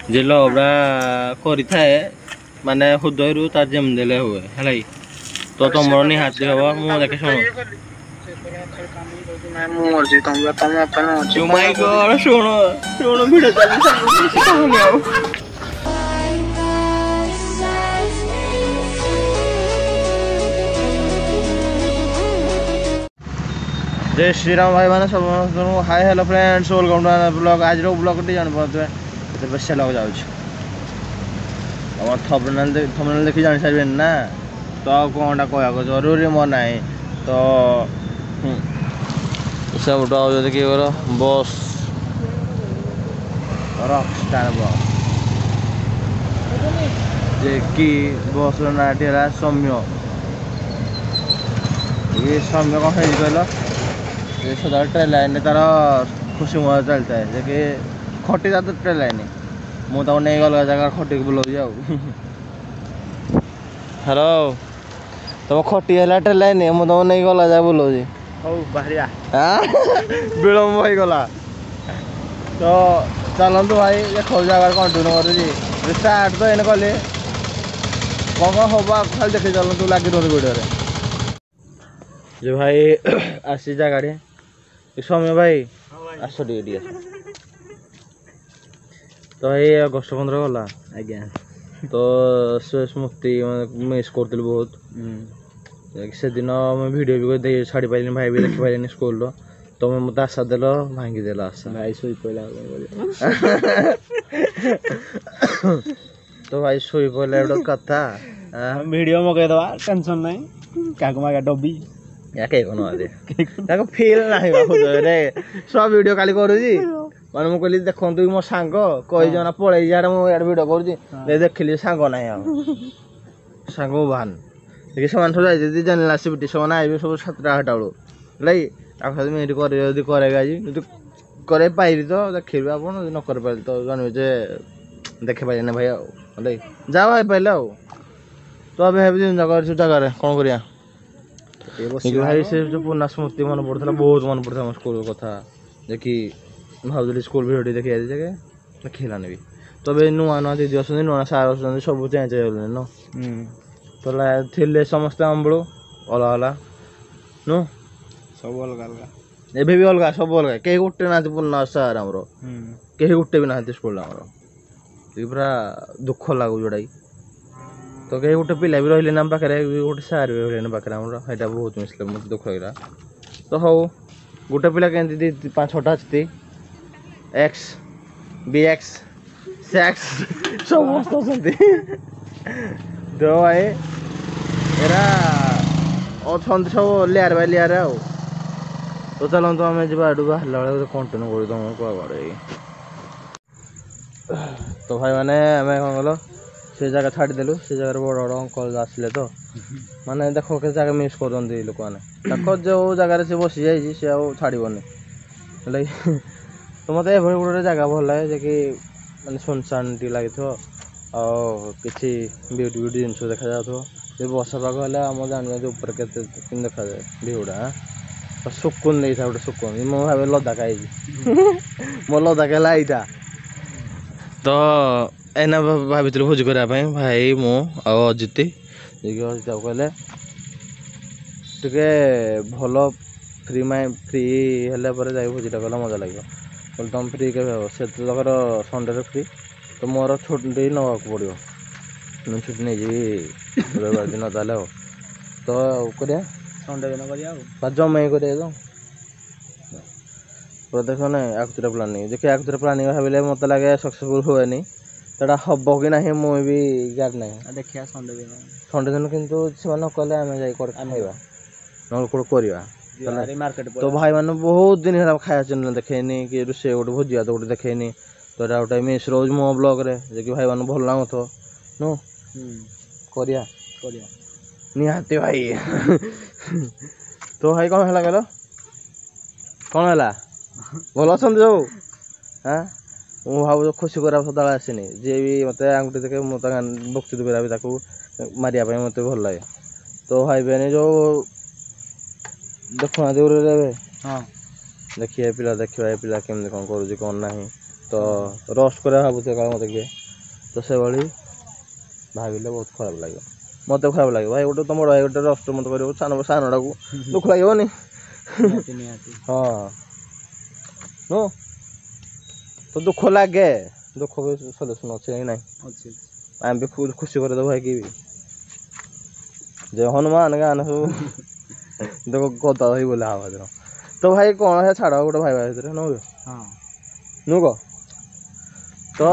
जे लवड़ा करि थाए माने हृदयरू तार जेम देले हुए है तो तुम निहाती हम मु देखे शुणु शुणु शुणु भिड़ जय श्री राम भाई मैंने सब hi hello friends welcome to blog आज ब्लॉग टी जान पाते बस लग जाऊँ थंबनेल देखी जान सारे ना तो कौनटा कह जरूरी मोर ना तो सब किए कर बस रॉकस्टार बस जे कि बस नाटी है सौम्य ये सौम्य कौन है कहल सदा ट्रेन लाइन तार खुशी मजा चलता है जे खटी जा तो ट्रेन लाइन मुझे नहीं अलग जगह खटी बुलाऊँ हेलो तुम खटी है ट्रेन लाइन मुझे नहीं अलग जगह बुलाऊँ विलम्ब हो गला तो चलतु भाई देखो जगह कंटिन्यू कर स्टार्ट तो एने कले कौन कौन हम खाली देखी चलतु लगी रही वीडियो जो भाई आसी जगह सौम्य भाई आस टे तो ये अगस्ट 15 गला आज्ञा तो से स्मृति मिस कर बहुत से दिन मैं वीडियो भी छाड़ी पारे भाई भी देखी पारे स्कूल तो मत आशा देल भांगीदेल आशा भाई शोई पड़ा तो भाई शोई पड़ा गोटे कथा वीडियो मगेदवा टेंशन नहीं क्या मागे डबी या फिल ना सब वीडियो काली करुची मैंने मुझे कहली देखु मो सांग कही जना पलि यार मुझे वीडियो कर देखिली सांग ना सांग भान देखिए सब जाना सिटी सब आए सब 7टा 8टा बेलू है करेगा आज करे पाइबी तो देखिए आप न कर पारे तो जानवे जे देखे पारे भाई आई जा भाई पाइले तो अभी जगह कौन करिया भाई से जो पुराना स्मृति मन पड़ता बहुत मन पड़ता स्कूल कथा जे कि भावली स्कूल भिडियो देखी आई जगह देखलानी भी तो अभी नुआ नुआ दीदी आस नुआ सार आस सब चेंज हो न तो थे समस्ते आंबड़ अलग अलग नु सब अलग अलग एबे भी अलग सब अलग कहीं गोटे ना पुराना सार आमर कहीं गोटे भी ना स्कूल आमर पूरा दुख लगू जोड़ा तो कहीं गोटे पिला भी रही ना पाखे गोटे सार भी रही पाखे आमर बहुत मिसले मत दुख लगे तो हौ गोटे पिला के 5-6टा अच्छी एक्स BX सेक्स सब मस्त तो भाई एरा अच्छा सब लेयर बाय लेयर तो चलते आम जी बाहर बेले कंटिन्यू कर तो भाई मैंने आम कौन कल से जगह छाड़देलु से जगह बड़ बड़ अंकल आसिले तो माने देखो के जगह मिस कर लोक मैंने जो जगार से बसी जाइए सी छाड़बनी तो मत एभली गोटे जगह भल लगे कि मैंने सुनसान टी लगे कि ब्यूटी ब्यूटी जिन देखा जाए वर्षा पाग है आम जाने ऊपर के देखा जाए भ्यूटा तो सुकुन नहीं था गोटे सुकुन मो भाव लद्दाख आई मो लद्दाख है यहाँ तो एना भाई भोजी करने भाई मु अजित अजित कहले टे भल फ्री फ्री हेल्ला भोजीटा कला मजा लगे बोले तुम फ्री के से संडे फ्री तो मोर छुट्टी नवा पड़ो मुझे छुट्टी नहीं जी रविवार दिन ताले तो करिया संडे दिन करिया जमे करिया तो देखो ना आगतुरा प्लानिंग देखिए आगतुरा प्लानिंग भाविले मत लगे सक्सेसफुल हुए तो हम कि ना मुझे भी गार ना देखिए संडे दिन किंतु से कले आम जाइबा न करवा मार्केट तो भाई मैंने बहुत दिन है खाया चैनल देखेनी कि रोषे गोटे भोजी हाथ गोटे देखेनी तो गोटे मिस रोज मो ब्लॉग रे जे कि भाई मैंने भल लगुथ नु करिया निहाती भाई तो भाई कौन है कह कौन है भल अच्छा सब हाँ मु भाव खुशी करा सदा आसनी जी भी मत आंगुठी देखे मुझे बक्ति करा मारिया मत भल लगे तो भाई बहनी जो देखुना दूर हाँ देखिए पिला देखिए पिला केमती कौन करुँच कौन ना तो रोस्ट कर भावुचे क्या मत किए तो से भाई भाविले बहुत खराब लगे मत खराब लगे भाई गोटे तुम भाई गोटे रोस्ट मत कर सानटा को दुख लगनी हाँ नो तो दुख लगे दुख भी सल्यूशन अच्छे ना आम भी खुशी कर दो भाई की भी जय हनुमान गान सब देखो गदा ही बोला हवा दिन तो भाई कौन है छाड़ गोटे भाई भाई भितर नु नु क तो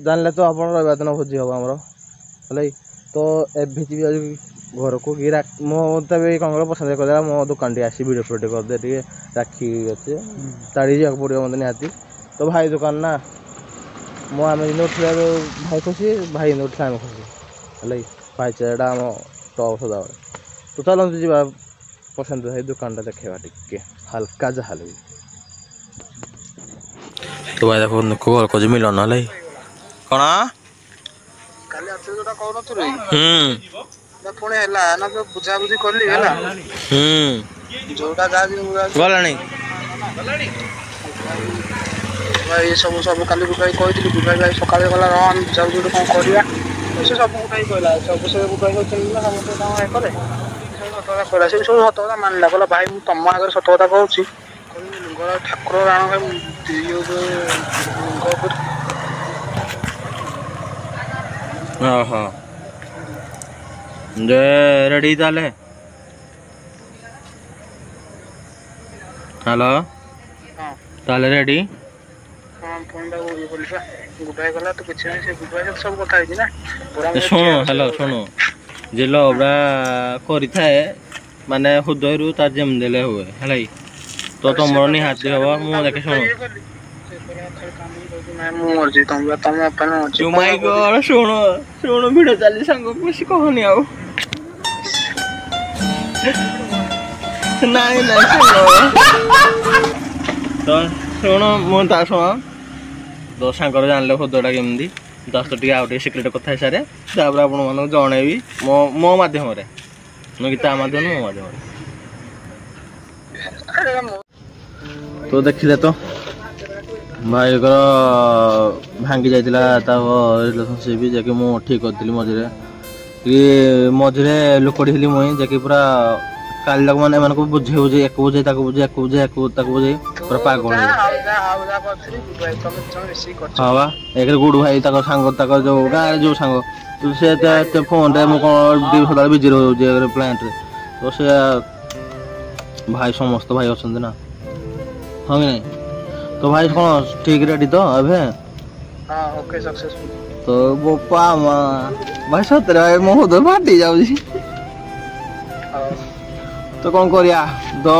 जानले तो आप रविवार दिन भोजी हम आमर है तो एभी भी घर को कि मत भी कौन कर पसंद करदेला मो दुकान टी आसी भिडियो फोटो करदे टे राखी अच्छे ताड़ी जाक पड़ो मत निहाती तो भाई दुकान ना मो आम दिन उठा भाई खुशी भाई उठा आम खुशी है भाईचारा आम टॉप सदाबले तो चलते जी पसंद है दुकान टा देखा टिके हल्का जहा लगे तो भाई देखो घर को मिलन है कौन पुणी है ना तो बुझा बुझी करली है जोटा जा गलानी भाई सब सब काली बुझाई कहती बुझाई भाई सकाଳେ गला हम बुझा बुझी कौन करिया से सब उठाई कहला सब से बुझाई कहते ना हम तो काम करे सतता कहला से सब सतता मानला कहला भाई मु तम आगे सतता कहूची गला ठाकुर राण भाई हाँ जे रेडी ताले हेलो ताले रेडी शुणु हेलो शुणु जे लवड़ा करि थाए माने हृदय रु तार जेम देले हुए है तो तुम निहाती हम मु देखे शुणु शुणु शुणु भिडियो चली सांग बेसी कहनी आउ नहीं नहीं तो शुण मुझे शुण तो सांगर जानले हृदयटा केमती दस टे आउ सिक्रेट कथा सारे तापर आपण मानक जनइबी मो मध्यम गीता मध्यम मो मध्यम तो देखिले तो भाई भांगी जाइला रिलेशनशिप जैकि मु ठीक करी मझे कि मझे लुकड़ी थी मुई जैकि पूरा काली लोक मैंने को बुझे बुझे एक बुझे बुझे एक बुझे बुझे पूरा पागल हाँ बा एक गुड़ भाई सांग जो गाँव जो सांग से फोन रे मुझे सदा बिजी रोचे प्लांट तो से भाई समस्त भाई अच्छा ना हाँ कि नहीं तो भाई कौन ठीक रेडी तो अबे ओके सक्सेसफुल तो बोपा भाई सतरे भाई मो तो फाटी जाऊ तो कौन करिया तो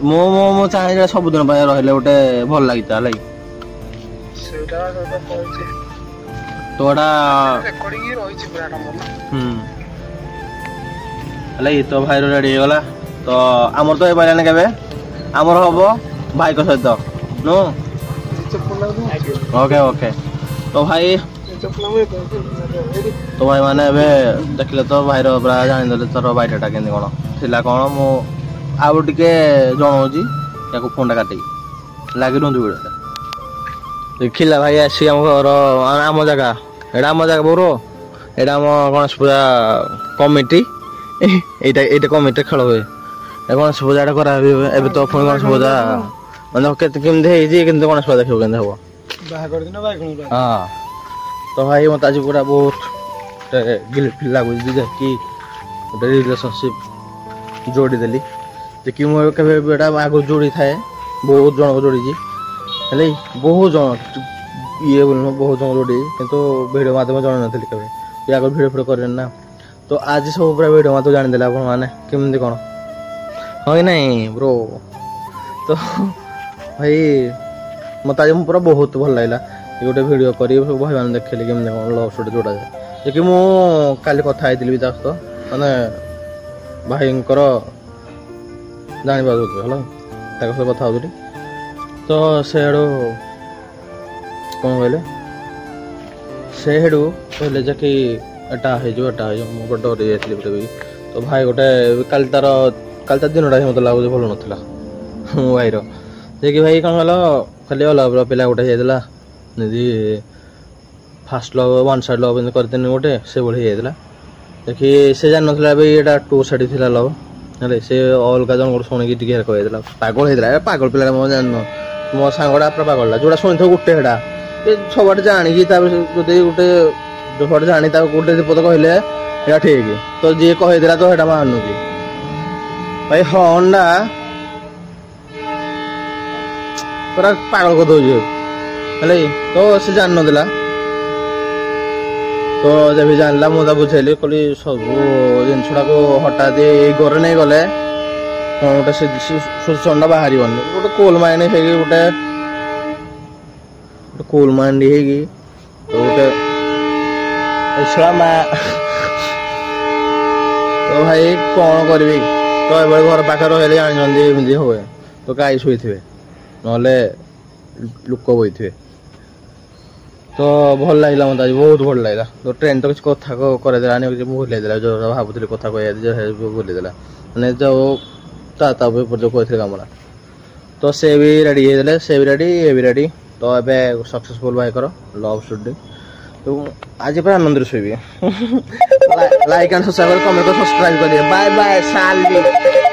मो मो मो चाहे सब दिन रहिले गोटे भल लगी तो तो भाई रेडी गला तो आमर तो पारे के आमर हम भाई को सहित नो ओके ओके तो भाई माने देखले तो भाई पूरा जानी तोर बायोडाटा के कौन थिला कौन मु आउ टिके जनाऊँगी या फोन टा काटिक लगे रुंधु भिडियो देखिला भाई आसी आम घर आम जगह एटा आम जगह बोर एटा आम गणेश पूजा कमिटी ये कमिटी खेल हुए गणेश पूजा करा एबे तो पुणी गणेश पूजा मतलब केमती गणेश पूजा देखो के हाँ तो भाई मत आज पूरा बहुत गिल्ट फील लगुच कि गोटे रिलेशनशिप जोड़ी देली जे मुझे आग जोड़ी थाए बहुत जन को जोड़ी है बहुत जन ये बोल बहुत जन जोड़ी कितु भिडियो माध्यम जन नी कभी आगे भिडियो फिडियो करें ना तो आज सब पूरा भिडियो माध्यम जानीदे आप केमती कौन हाँ कि नहीं ब्रो तो भाई मत आज पूरा बहुत भल लगे गोटे भिडियो करी भाई मैंने देखिली केमती कौन लव स्टोरी जोड़ा जाए जे मु काली कथा भी सहित मैंने भाई जानी पार है कथा हो तो से कौन कहले से कहले जे कि एटा हो डरी जाइए तो भाई गोटे काल तार दिन ही मतलब लगुच भल नाला मो भाईर देखि भाई कौन कहल खाली अलग पिला गोटे होता Nidhi fast love one side love करते गोटे से भाई होता देखि से जान ना ये टू साइड थी लव हेल्ले से अलग जन गोटे शुणिकी टी कहला पागल होता है पागल पिला मो जान मो सांगटा पूरा पागलटा जोटा शुणी थो गोटे हेटा सब जाणी गोटे सब जाणी गोटे पद कहले ठीक तो जी कहीदेला तो हेटा मानुची भाई हॉन्डा पूरा पागल कर दौर हेल्ले तो से जान ना तो जब जानला मुझे बुझेली कहली सब जिनसुड़ा को हठात घर नहीं गले गोटे सुचंडा बाहर गोटे कोल माइंड गोटे कोल माइंड तो गोटे तो भाई कौन करी तो ये घर पाखे रही जानते हुए तो गाई शुई थे ना लोक बही थे तो भल लगे मत आज बहुत भल लगा तो ट्रेन तो किसी कथा करदेलानी भूल जो भावुली कथा कह भूलीदेला मैंने जो जो कहते कमरा तो से भी रेडी होते से भी रेडी ये भी रेडी तो ये सक्सेसफुल भाई कर लव स्टोरी तो आज पूरा आनंद शोबी like and subscribe comment subscribe करिए बाय बाय साल